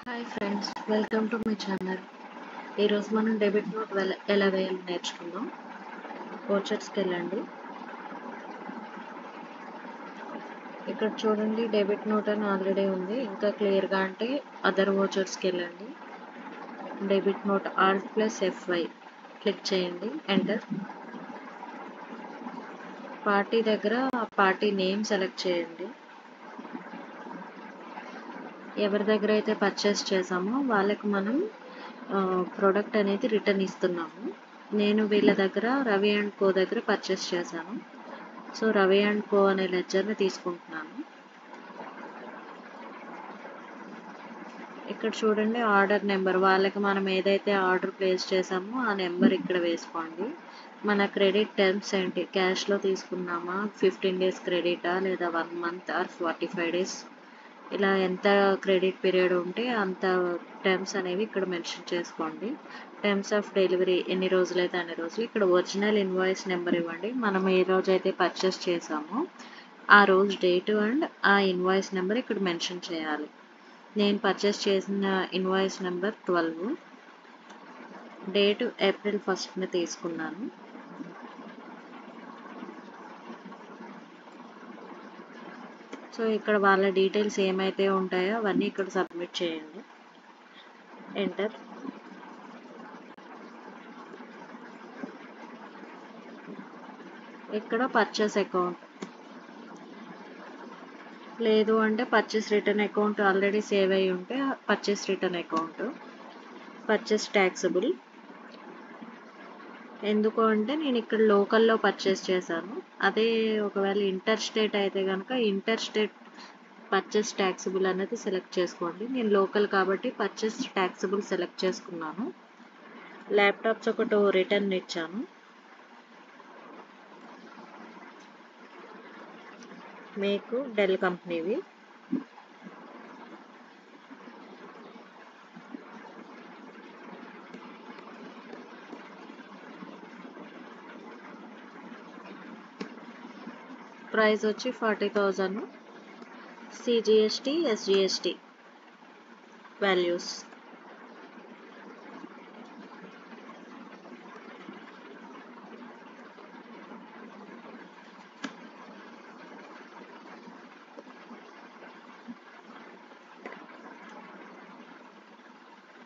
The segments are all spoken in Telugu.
Hi friends, welcome to my channel. ఈరోజు మనం డెబిట్ నోట్ ఎలా వేయాలో నేర్చుకుందాం. ఓచర్స్కి వెళ్ళండి. ఇక్కడ చూడండి, డెబిట్ నోట్ అని ఆల్రెడీ ఉంది. ఇంకా క్లియర్గా అంటే అదర్ ఓచర్స్కి వెళ్ళండి. డెబిట్ నోట్ Alt+F5 క్లిక్ చేయండి, ఎంటర్. పార్టీ దగ్గర పార్టీ నేమ్ సెలెక్ట్ చేయండి. ఎవరి దగ్గర అయితే పర్చేస్ చేసామో వాళ్ళకి మనం ప్రోడక్ట్ అనేది రిటర్న్ ఇస్తున్నాము. నేను వీళ్ళ దగ్గర రవి అండ్ కో దగ్గర పర్చేస్ చేశాను. సో రవి అండ్ కో అనే లెడ్జర్ని తీసుకుంటున్నాను. ఇక్కడ చూడండి, ఆర్డర్ నెంబర్, వాళ్ళకి మనం ఏదైతే ఆర్డర్ ప్లేస్ చేసామో ఆ నెంబర్ ఇక్కడ వేసుకోండి. మన క్రెడిట్ టర్మ్స్ ఏంటి, క్యాష్లో తీసుకున్నామా, 15 days క్రెడిటా, లేదా 1 month ఆర్ 45 days, ఇలా ఎంత క్రెడిట్ పీరియడ్ ఉంటే అంత టర్మ్స్ అనేవి ఇక్కడ మెన్షన్ చేసుకోండి. టర్మ్స్ ఆఫ్ డెలివరీ ఎన్ని రోజులైతే అన్ని రోజులు. ఇక్కడ ఒరిజినల్ ఇన్వాయిస్ నెంబర్ ఇవ్వండి. మనం ఏ రోజైతే పర్చేస్ చేసామో ఆ రోజు డేటు అండ్ ఆ ఇన్వాయిస్ నెంబర్ ఇక్కడ మెన్షన్ చేయాలి. నేను పర్చేస్ చేసిన invoice number 12, date April 1st తీసుకున్నాను. సో ఇక్కడ వాళ్ళ డీటెయిల్స్ ఏమైతే ఉంటాయో అవన్నీ ఇక్కడ సబ్మిట్ చేయండి, ఎంటర్. ఇక్కడ పర్చేస్ అకౌంట్, లేదు అంటే purchase return account already save అయ్యి ఉంటే purchase return account. Purchase taxable, ఎందుకు అంటే నేను ఇక్కడ లోకల్లో పర్చేస్ చేశాను. అదే ఒకవేళ ఇంటర్ స్టేట్ అయితే కనుక ఇంటర్ స్టేట్ పర్చేస్ ట్యాక్సబుల్ అనేది సెలెక్ట్ చేసుకోండి. నేను లోకల్ కాబట్టి పర్చేస్ ట్యాక్సబుల్ సెలెక్ట్ చేసుకున్నాను. ల్యాప్టాప్స్ ఒకటి రిటర్న్ ఇచ్చాను. మీకు డెల్ కంపెనీవి. ప్రైస్ వచ్చి 40,000. CGST SGST values.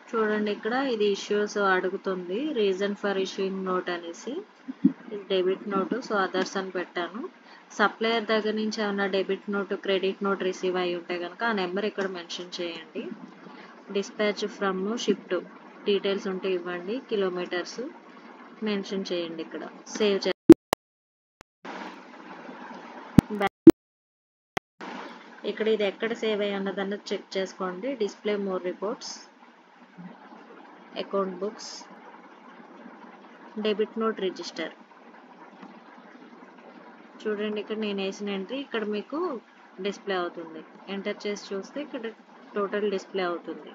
చూడండి, ఇక్కడ ఇది ఇష్యూస్ అడుగుతుంది, రీజన్ ఫర్ ఇష్యూయింగ్ నోట్ అనేసి. డెబిట్ నోటు, సో అదర్స్ అని పెట్టాను. సప్లయర్ దగ్గర నుంచి ఏమన్నా debit note credit note receive అయి ఉంటే కనుక ఆ నెంబర్ ఇక్కడ మెన్షన్ చేయండి. డిస్పాచ్ ఫ్రమ్ షిఫ్ట్ డీటెయిల్స్ ఉంటే ఇవ్వండి. కిలోమీటర్స్ మెన్షన్ చేయండి. ఇక్కడ సేవ్ చే ఇక్కడ ఇది ఎక్కడ సేవ్ అయ్యి అన్నదన్న చెక్ చేసుకోండి. Display more reports, account books, debit note register. చూడండి, ఇక్కడ నేను వేసిన ఎంట్రీ ఇక్కడ మీకు డిస్ప్లే అవుతుంది. ఎంటర్ చేసి చూస్తే ఇక్కడ టోటల్ డిస్ప్లే అవుతుంది.